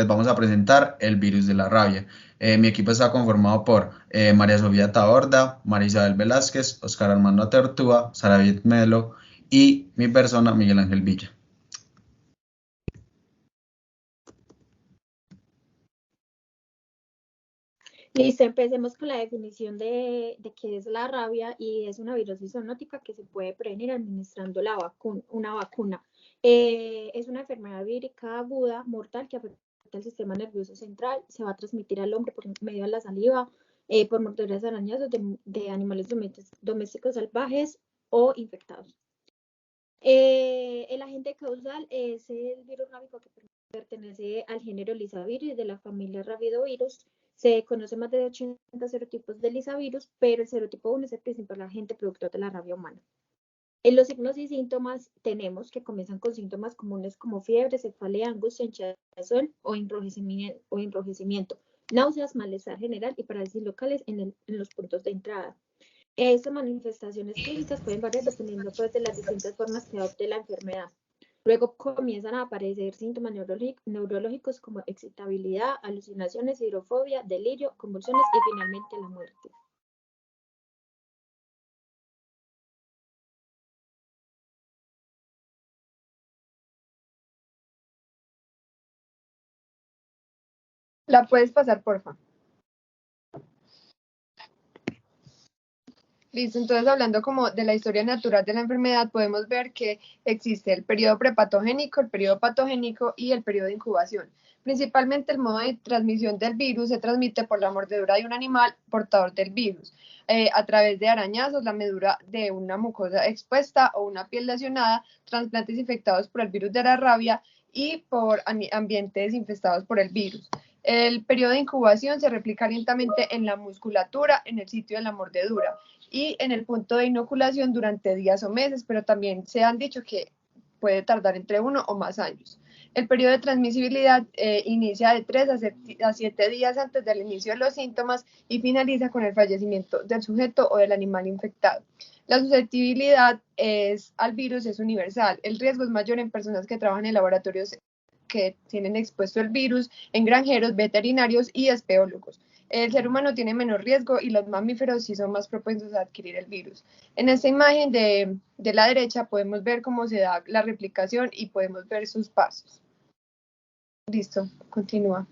les vamos a presentar el virus de la rabia. Mi equipo está conformado por María Sofía Taborda, María Isabel Velázquez, Oscar Armando Tertúa, Saravid Melo y mi persona, Miguel Ángel Villa. Listo, empecemos con la definición de qué es la rabia, y es una virosis zoonótica que se puede prevenir administrando una vacuna. Es una enfermedad vírica aguda, mortal, que afecta al sistema nervioso central. Se va a transmitir al hombre por medio de la saliva, por mordeduras arañazos de animales domésticos salvajes o infectados. El agente causal es el virus rábico, que pertenece al género Lisavirus de la familia Rabidovirus. Se conocen más de 80 serotipos de Lisavirus, pero el serotipo 1 es el principal agente productor de la rabia humana. En los signos y síntomas tenemos que comienzan con síntomas comunes como fiebre, cefalea, angustia, hinchazón o enrojecimiento, náuseas, malestar general y parálisis locales en los puntos de entrada. Estas manifestaciones clínicas pueden variar dependiendo pues, de las distintas formas que adopte la enfermedad. Luego comienzan a aparecer síntomas neurológicos como excitabilidad, alucinaciones, hidrofobia, delirio, convulsiones y finalmente la muerte. ¿La puedes pasar, porfa? Listo, entonces hablando como de la historia natural de la enfermedad, podemos ver que existe el periodo prepatogénico, el periodo patogénico y el periodo de incubación. Principalmente el modo de transmisión del virus se transmite por la mordedura de un animal portador del virus, a través de arañazos, la medura de una mucosa expuesta o una piel lesionada, trasplantes infectados por el virus de la rabia y por ambientes infestados por el virus. El periodo de incubación se replica lentamente en la musculatura, en el sitio de la mordedura, y en el punto de inoculación durante días o meses, pero también se han dicho que puede tardar entre 1 o más años. El periodo de transmisibilidad inicia de 3 a 7 días antes del inicio de los síntomas y finaliza con el fallecimiento del sujeto o del animal infectado. La susceptibilidad al virus es universal. El riesgo es mayor en personas que trabajan en laboratorios que tienen expuesto el virus, en granjeros, veterinarios y espeólogos. El ser humano tiene menor riesgo y los mamíferos sí son más propensos a adquirir el virus. En esta imagen de la derecha podemos ver cómo se da la replicación y podemos ver sus pasos. Listo, continúa.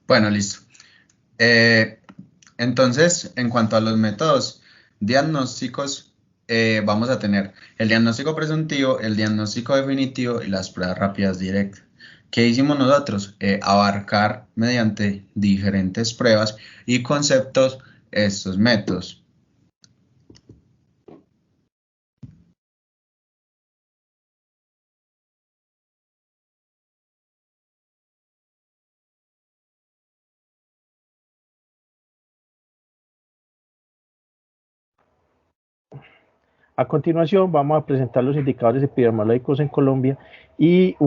Bueno, listo. Entonces, en cuanto a los métodos diagnósticos, vamos a tener el diagnóstico presuntivo, el diagnóstico definitivo y las pruebas rápidas directas. ¿Qué hicimos nosotros? Abarcar mediante diferentes pruebas y conceptos estos métodos. A continuación vamos a presentar los indicadores epidemiológicos en Colombia y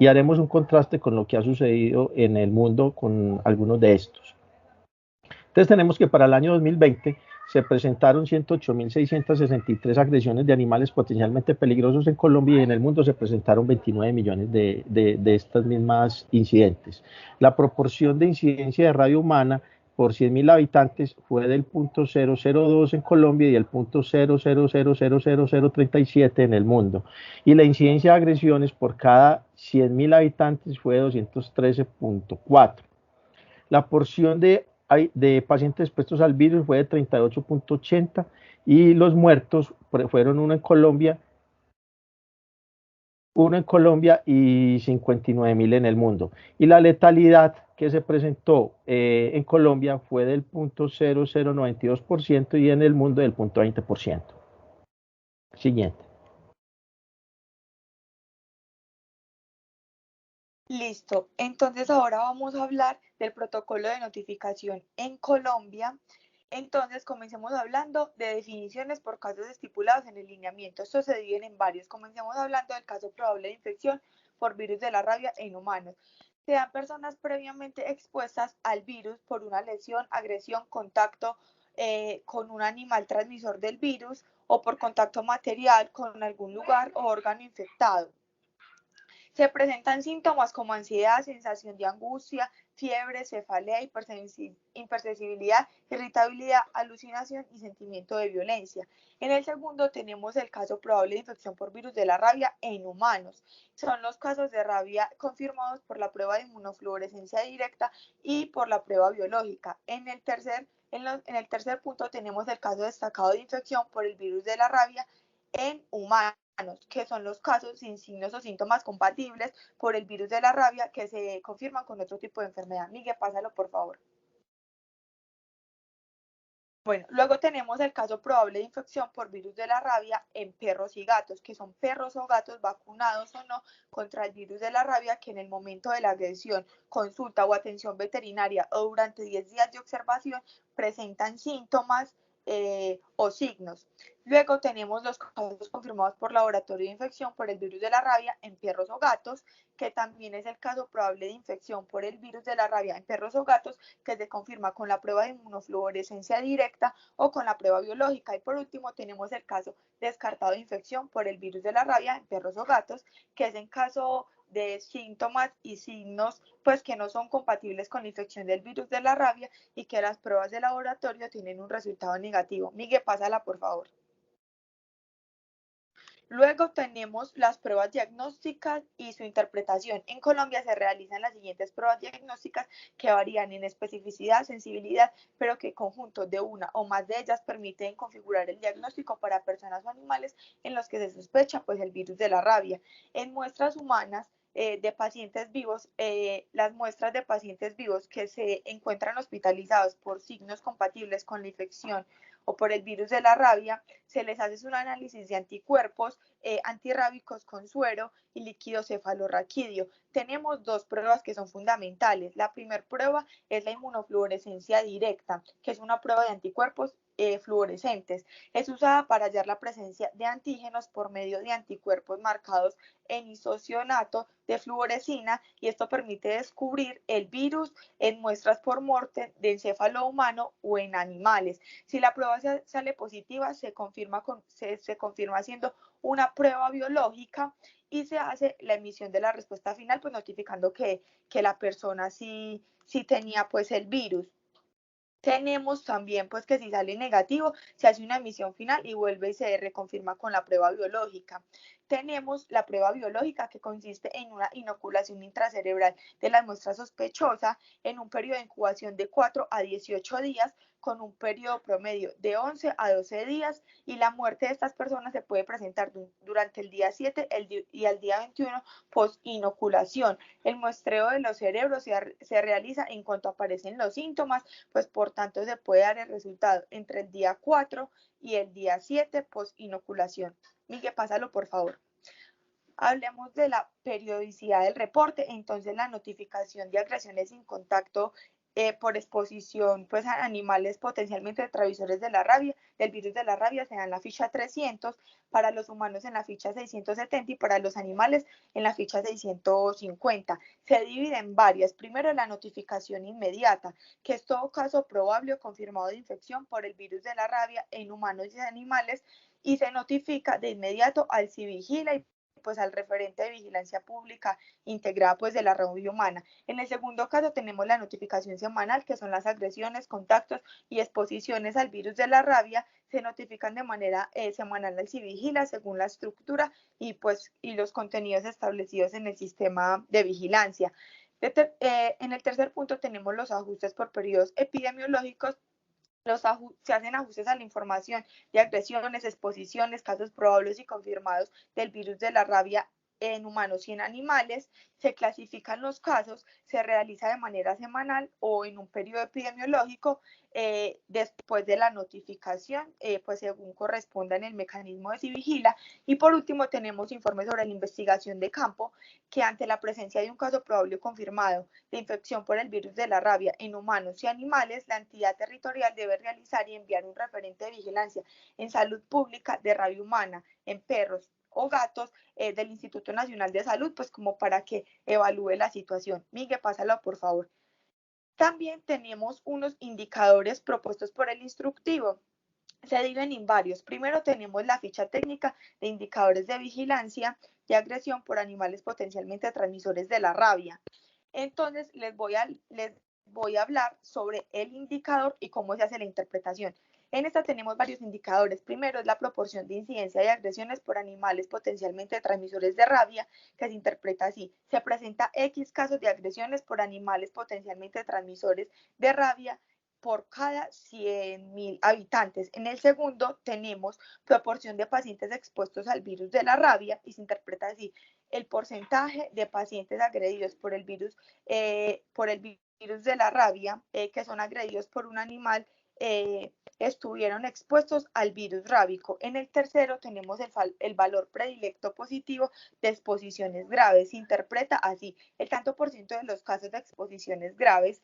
haremos un contraste con lo que ha sucedido en el mundo con algunos de estos. Entonces tenemos que para el año 2020 se presentaron 108.663 agresiones de animales potencialmente peligrosos en Colombia, y en el mundo se presentaron 29 millones de estas mismas incidentes. La proporción de incidencia de rabia humana por 100.000 habitantes fue del 0.002 en Colombia y el 0.0000037 en el mundo. Y la incidencia de agresiones por cada 100.000 habitantes fue 213.4. La porción de pacientes expuestos al virus fue de 38.80 y los muertos fueron uno en Colombia y 59.000 en el mundo. Y la letalidad que se presentó en Colombia fue del 0.0092% y en el mundo del 0.20%. Siguiente. Listo, entonces ahora vamos a hablar del protocolo de notificación en Colombia. Entonces comencemos hablando de definiciones por casos estipulados en el lineamiento. Estos se dividen en varios. Comencemos hablando del caso probable de infección por virus de la rabia en humanos. Sean personas previamente expuestas al virus por una lesión, agresión, contacto con un animal transmisor del virus, o por contacto material con algún lugar o órgano infectado. Se presentan síntomas como ansiedad, sensación de angustia, fiebre, cefalea, hipersensibilidad, irritabilidad, alucinación y sentimiento de violencia. En el segundo tenemos el caso probable de infección por virus de la rabia en humanos. Son los casos de rabia confirmados por la prueba de inmunofluorescencia directa y por la prueba biológica. En el tercer punto tenemos el caso destacado de infección por el virus de la rabia en humanos, que son los casos sin signos o síntomas compatibles por el virus de la rabia que se confirman con otro tipo de enfermedad. Miguel, pásalo por favor. Bueno, luego tenemos el caso probable de infección por virus de la rabia en perros y gatos, que son perros o gatos vacunados o no contra el virus de la rabia que en el momento de la agresión, consulta o atención veterinaria o durante 10 días de observación presentan síntomas o signos. Luego tenemos los casos confirmados por laboratorio de infección por el virus de la rabia en perros o gatos, que también es el caso probable de infección por el virus de la rabia en perros o gatos, que se confirma con la prueba de inmunofluorescencia directa o con la prueba biológica. Y por último tenemos el caso descartado de infección por el virus de la rabia en perros o gatos, que es en caso de síntomas y signos pues que no son compatibles con la infección del virus de la rabia y que las pruebas de laboratorio tienen un resultado negativo. Miguel, pásala por favor. Luego tenemos las pruebas diagnósticas y su interpretación. En Colombia se realizan las siguientes pruebas diagnósticas que varían en especificidad, sensibilidad, pero que conjunto de una o más de ellas permiten configurar el diagnóstico para personas o animales en los que se sospecha pues el virus de la rabia. En muestras humanas de pacientes vivos, las muestras de pacientes vivos que se encuentran hospitalizados por signos compatibles con la infección o por el virus de la rabia, se les hace un análisis de anticuerpos antirrábicos con suero y líquido cefalorraquídeo. Tenemos dos pruebas que son fundamentales. La primera prueba es la inmunofluorescencia directa, que es una prueba de anticuerpos fluorescentes. Es usada para hallar la presencia de antígenos por medio de anticuerpos marcados en isocianato de fluorescina, y esto permite descubrir el virus en muestras por morte de encéfalo humano o en animales. Si la prueba sale positiva, se confirma haciendo una prueba biológica y se hace la emisión de la respuesta final, pues notificando que la persona sí tenía pues el virus. Tenemos también pues que si sale negativo, se hace una emisión final y vuelve y se reconfirma con la prueba biológica. Tenemos la prueba biológica, que consiste en una inoculación intracerebral de la muestra sospechosa en un periodo de incubación de 4 a 18 días, con un periodo promedio de 11 a 12 días, y la muerte de estas personas se puede presentar durante el día 7 y al día 21 post-inoculación. El muestreo de los cerebros se realiza en cuanto aparecen los síntomas, pues por tanto se puede dar el resultado entre el día 4 y el día 7 post-inoculación. Miguel, pásalo por favor. Hablemos de la periodicidad del reporte. Entonces, la notificación de agresiones sin contacto por exposición pues, a animales potencialmente transmisores de la rabia, del virus de la rabia, se da en la ficha 300, para los humanos en la ficha 670 y para los animales en la ficha 650. Se divide en varias. Primero, la notificación inmediata, que es todo caso probable o confirmado de infección por el virus de la rabia en humanos y animales, y se notifica de inmediato al Civigila y pues al referente de vigilancia pública integrada pues de la red humana. En el segundo caso tenemos la notificación semanal, que son las agresiones, contactos y exposiciones al virus de la rabia. Se notifican de manera semanal al Civigila según la estructura y los contenidos establecidos en el sistema de vigilancia. En el tercer punto tenemos los ajustes por periodos epidemiológicos. Se hacen ajustes a la información de agresiones, exposiciones, casos probables y confirmados del virus de la rabia en humanos y en animales. Se clasifican los casos, se realiza de manera semanal o en un periodo epidemiológico después de la notificación, pues según corresponda en el mecanismo de Civigila. Y por último tenemos informes sobre la investigación de campo, que ante la presencia de un caso probable o confirmado de infección por el virus de la rabia en humanos y animales, la entidad territorial debe realizar y enviar un referente de vigilancia en salud pública de rabia humana en perros o gatos del Instituto Nacional de Salud, pues como para que evalúe la situación. Miguel, pásalo por favor. También tenemos unos indicadores propuestos por el instructivo. se dividen en varios. Primero tenemos la ficha técnica de indicadores de vigilancia y agresión por animales potencialmente transmisores de la rabia. Entonces les voy a hablar sobre el indicador y cómo se hace la interpretación. En esta tenemos varios indicadores. Primero es la proporción de incidencia de agresiones por animales potencialmente transmisores de rabia, que se interpreta así. Se presenta X casos de agresiones por animales potencialmente transmisores de rabia por cada 100.000 habitantes. En el segundo tenemos proporción de pacientes expuestos al virus de la rabia y se interpreta así: el porcentaje de pacientes agredidos por el virus de la rabia, que son agredidos por un animal, estuvieron expuestos al virus rábico. En el tercero tenemos el valor predilecto positivo de exposiciones graves. Se interpreta así: el tanto por ciento de los casos de exposiciones graves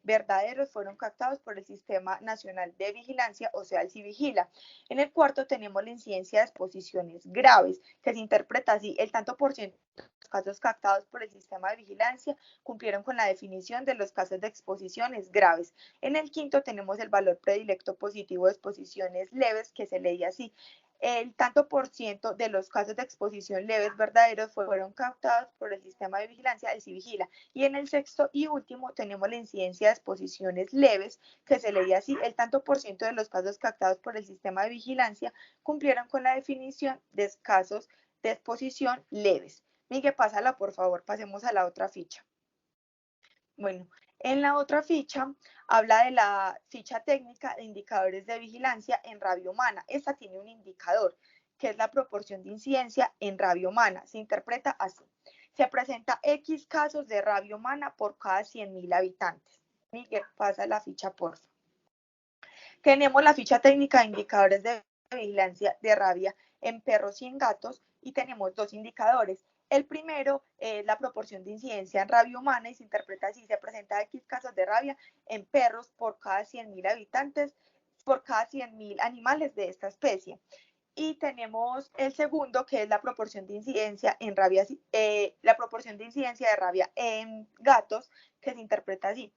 verdaderos fueron captados por el Sistema Nacional de Vigilancia, o sea, el CIVIGILA. En el cuarto tenemos la incidencia de exposiciones graves, que se interpreta así: el tanto por ciento de los casos captados por el Sistema de Vigilancia cumplieron con la definición de los casos de exposiciones graves. En el quinto tenemos el valor predilecto positivo de exposiciones leves, que se leía así: el tanto por ciento de los casos de exposición leves verdaderos fueron captados por el Sistema de Vigilancia, el CIVIGILA. Y en el sexto y último tenemos la incidencia de exposiciones leves, que se leía así: el tanto por ciento de los casos captados por el Sistema de Vigilancia cumplieron con la definición de casos de exposición leves. Miguel, pásala por favor, pasemos a la otra ficha. Bueno, en la otra ficha habla de la ficha técnica de indicadores de vigilancia en rabia humana. Esta tiene un indicador, que es la proporción de incidencia en rabia humana. Se interpreta así: se presenta X casos de rabia humana por cada 100.000 habitantes. Miguel, pasa la ficha, por favor. Tenemos la ficha técnica de indicadores de vigilancia de rabia en perros y en gatos, y tenemos dos indicadores. El primero es la proporción de incidencia en rabia humana y se interpreta así: se presenta X casos de rabia en perros por cada 100.000 habitantes, por cada 100.000 animales de esta especie. Y tenemos el segundo, que es la proporción de incidencia en rabia, la proporción de incidencia de rabia en gatos, que se interpreta así: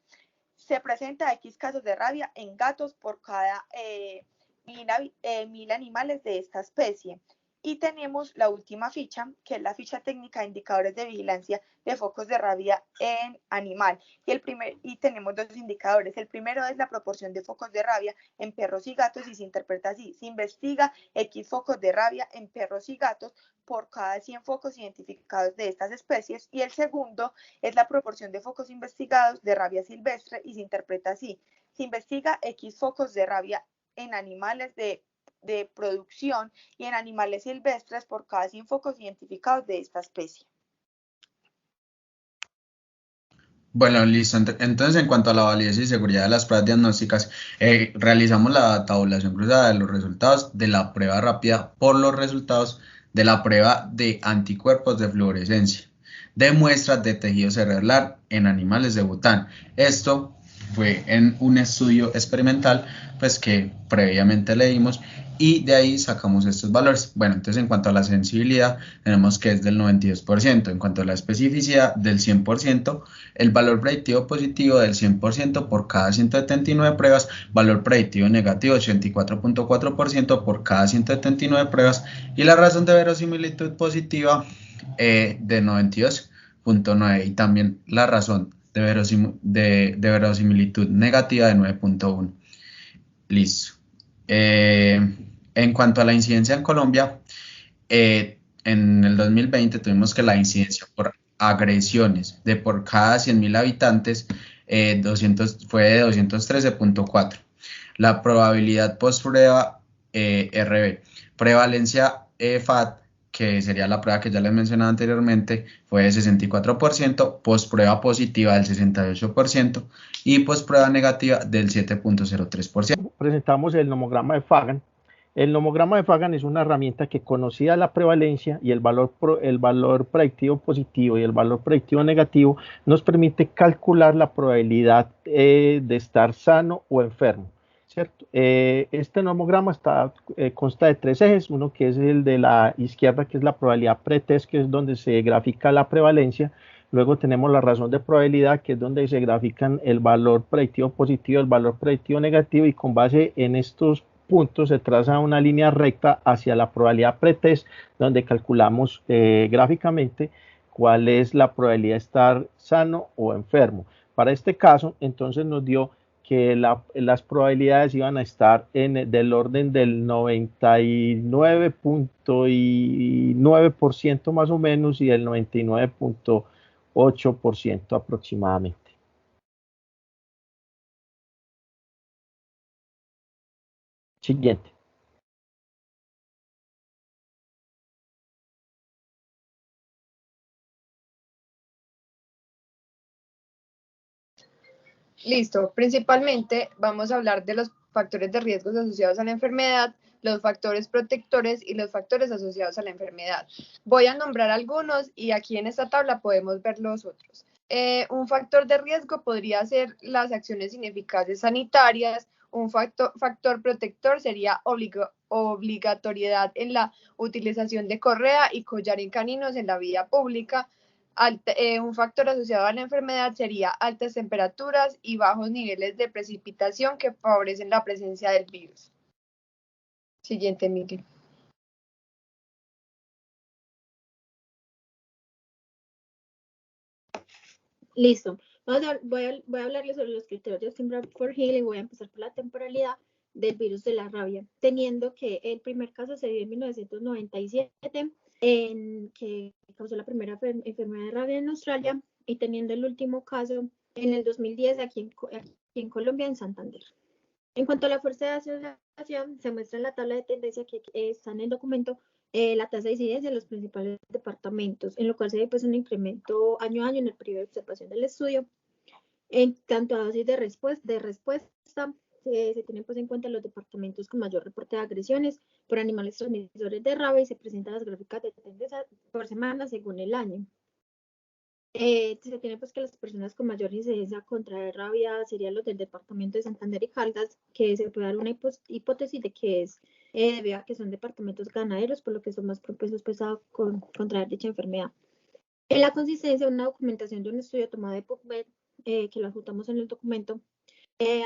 se presenta X casos de rabia en gatos por cada 1.000 animales de esta especie. Y tenemos la última ficha, que es la ficha técnica de indicadores de vigilancia de focos de rabia en animal. Y tenemos dos indicadores. El primero es la proporción de focos de rabia en perros y gatos y se interpreta así: se investiga X focos de rabia en perros y gatos por cada 100 focos identificados de estas especies. Y el segundo es la proporción de focos investigados de rabia silvestre y se interpreta así: se investiga X focos de rabia en animales de producción y en animales silvestres por cada 100 focos identificados de esta especie. Bueno, listo. Entonces, en cuanto a la validez y seguridad de las pruebas diagnósticas, realizamos la tabulación cruzada de los resultados de la prueba rápida por los resultados de la prueba de anticuerpos de fluorescencia de muestras de tejido cerebral en animales de Bután. Esto fue en un estudio experimental, pues, que previamente leímos, y de ahí sacamos estos valores. Bueno, entonces en cuanto a la sensibilidad tenemos que es del 92%, en cuanto a la especificidad del 100%, el valor predictivo positivo del 100% por cada 179 pruebas, valor predictivo negativo 84.4% por cada 179 pruebas, y la razón de verosimilitud positiva de 92.9, y también la razón de verosimilitud negativa de 9.1. Listo. En cuanto a la incidencia en Colombia, en el 2020 tuvimos que la incidencia por agresiones de por cada 100.000 habitantes fue de 213.4. La probabilidad post-prueba RB, prevalencia FAT, que sería la prueba que ya les mencionaba anteriormente, fue de 64%, post-prueba positiva del 68% y post-prueba negativa del 7.03%. Presentamos el nomograma de Fagan. El nomograma de Fagan es una herramienta que, conocida la prevalencia y el valor predictivo positivo y el valor predictivo negativo, nos permite calcular la probabilidad de estar sano o enfermo, ¿cierto? Este nomograma consta de tres ejes: uno que es el de la izquierda, que es la probabilidad pretest, que es donde se grafica la prevalencia. Luego tenemos la razón de probabilidad, que es donde se grafican el valor predictivo positivo, el valor predictivo negativo, y con base en estos puntos se traza una línea recta hacia la probabilidad pretest, donde calculamos gráficamente cuál es la probabilidad de estar sano o enfermo. Para este caso, entonces nos dio que las probabilidades iban a estar del orden del 99.9% más o menos y del 99.8% aproximadamente. Siguiente. Listo, principalmente vamos a hablar de los factores de riesgos asociados a la enfermedad, los factores protectores y los factores asociados a la enfermedad. Voy a nombrar algunos y aquí en esta tabla podemos ver los otros. Un factor de riesgo podría ser las acciones ineficaces sanitarias. Un factor protector sería obligatoriedad en la utilización de correa y collar en caninos en la vía pública. Un factor asociado a la enfermedad sería altas temperaturas y bajos niveles de precipitación que favorecen la presencia del virus. Siguiente, Miguel. Listo. Voy a hablarles sobre los criterios de Kimbrough-Hill y voy a empezar por la temporalidad del virus de la rabia, teniendo que el primer caso se dio en 1997, en que causó la primera enfermedad de rabia en Australia, y teniendo el último caso en el 2010 aquí en Colombia, en Santander. En cuanto a la fuerza de asociación, se muestra en la tabla de tendencia que está en el documento la tasa de incidencia en los principales departamentos, en lo cual se ve pues un incremento año a año en el periodo de observación del estudio. En cuanto a dosis de respuesta, se tienen pues en cuenta los departamentos con mayor reporte de agresiones por animales transmisores de rabia y se presentan las gráficas de tendencia por semana según el año. Se tiene pues que las personas con mayor incidencia contra rabia serían los del departamento de Santander y Caldas, que se puede dar una hipótesis de que es debido a que son departamentos ganaderos, por lo que son más propensos pues a contraer dicha enfermedad. En la consistencia, una documentación de un estudio tomado de PubMed, que lo adjuntamos en el documento,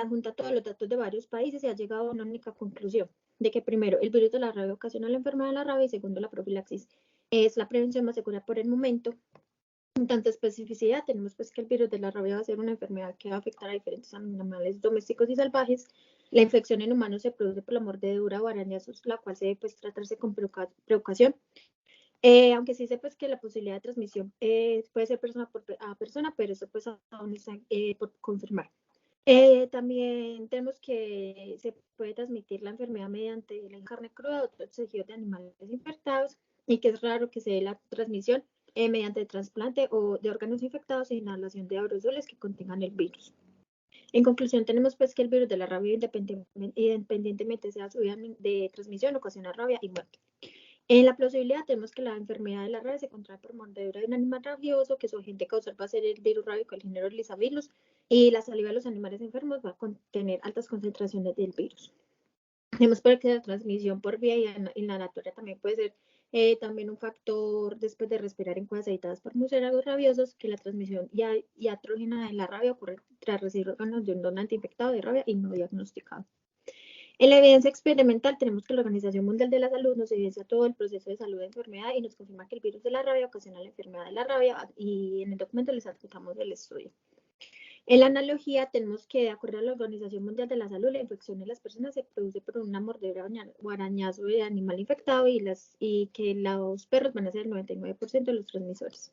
adjunta todos los datos de varios países y ha llegado a una única conclusión, de que primero, el virus de la rabia ocasiona la enfermedad de la rabia y segundo, la profilaxis es la prevención más segura por el momento. En tanta especificidad, tenemos pues que el virus de la rabia va a ser una enfermedad que va a afectar a diferentes animales domésticos y salvajes. La infección en humanos se produce por la mordedura o arañazos, la cual se debe pues tratarse con precaución. Aunque sí sé pues que la posibilidad de transmisión puede ser persona a persona, pero eso pues aún está por confirmar. También tenemos que se puede transmitir la enfermedad mediante la carne cruda o otros tejidos de animales infectados, y que es raro que se dé la transmisión mediante trasplante o de órganos infectados e inhalación de aerosoles que contengan el virus. En conclusión, tenemos pues que el virus de la rabia, independientemente sea su vía de transmisión, ocasiona rabia y muerte. En la plausibilidad tenemos que la enfermedad de la rabia se contrae por mordedura de un animal rabioso, que su agente causal va a ser el virus rábico del género Lyssavirus, y la saliva de los animales enfermos va a contener altas concentraciones del virus. Tenemos que la transmisión por vía inhalatoria también puede ser también un factor después de respirar en cuevas habitadas por murciélagos rabiosos, que la transmisión iatrógena de la rabia ocurre tras recibir órganos de un donante infectado de rabia y no diagnosticado. En la evidencia experimental tenemos que la Organización Mundial de la Salud nos evidencia todo el proceso de salud de enfermedad y nos confirma que el virus de la rabia ocasiona la enfermedad de la rabia, y en el documento les adjuntamos el estudio. En la analogía tenemos que, de acuerdo a la Organización Mundial de la Salud, la infección en las personas se produce por una mordedura o arañazo de animal infectado, y que los perros van a ser el 99% de los transmisores.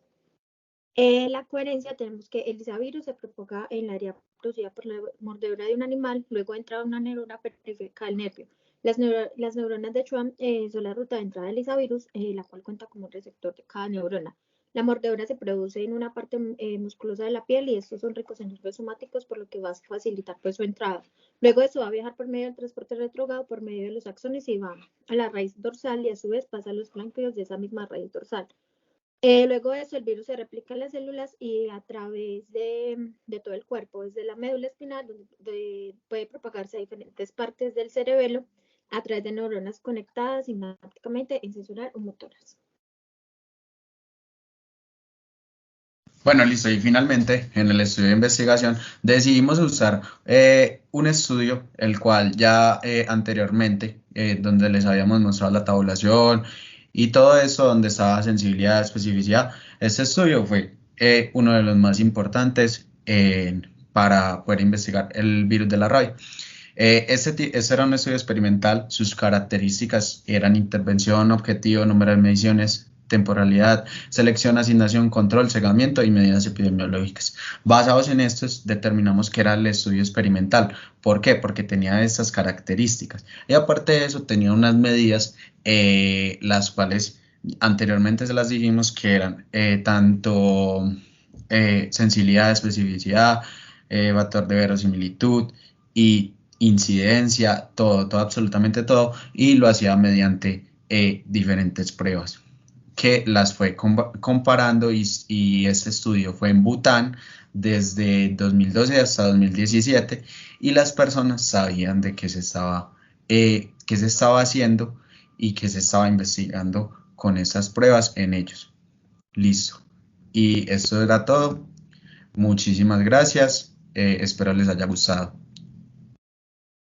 La coherencia tenemos que el Lyssavirus se propaga en la área producida por la mordedura de un animal, luego entra a una neurona periférica del nervio. Las neuronas de Schwann son la ruta de entrada del Lyssavirus, la cual cuenta como un receptor de cada neurona. La mordedura se produce en una parte musculosa de la piel, y estos son ricos en nervios somáticos, por lo que va a facilitar pues su entrada. Luego eso va a viajar por medio del transporte retrógrado por medio de los axones y va a la raíz dorsal, y a su vez pasa a los ganglios de esa misma raíz dorsal. Luego de eso, el virus se replica en las células y a través de todo el cuerpo, desde la médula espinal, donde puede propagarse a diferentes partes del cerebelo a través de neuronas conectadas sinápticamente en sensoral o motoras. Bueno, listo. Y finalmente, en el estudio de investigación, decidimos usar un estudio, el cual ya anteriormente, donde les habíamos mostrado la tabulación y todo eso, donde estaba sensibilidad, especificidad. Este estudio fue uno de los más importantes para poder investigar el virus de la rabia. Este era un estudio experimental, sus características eran intervención, objetivo, número de mediciones, temporalidad, selección, asignación, control, segamiento y medidas epidemiológicas. Basados en estos, determinamos que era el estudio experimental. ¿Por qué? Porque tenía estas características. Y aparte de eso, tenía unas medidas, las cuales anteriormente se las dijimos que eran tanto sensibilidad, especificidad, factor de verosimilitud y incidencia, todo, absolutamente todo, y lo hacía mediante diferentes pruebas que las fue comparando y este estudio fue en Bután desde 2012 hasta 2017 y las personas sabían de qué se estaba haciendo y qué se estaba investigando con esas pruebas en ellos. Listo. Y eso era todo. Muchísimas gracias. Espero les haya gustado.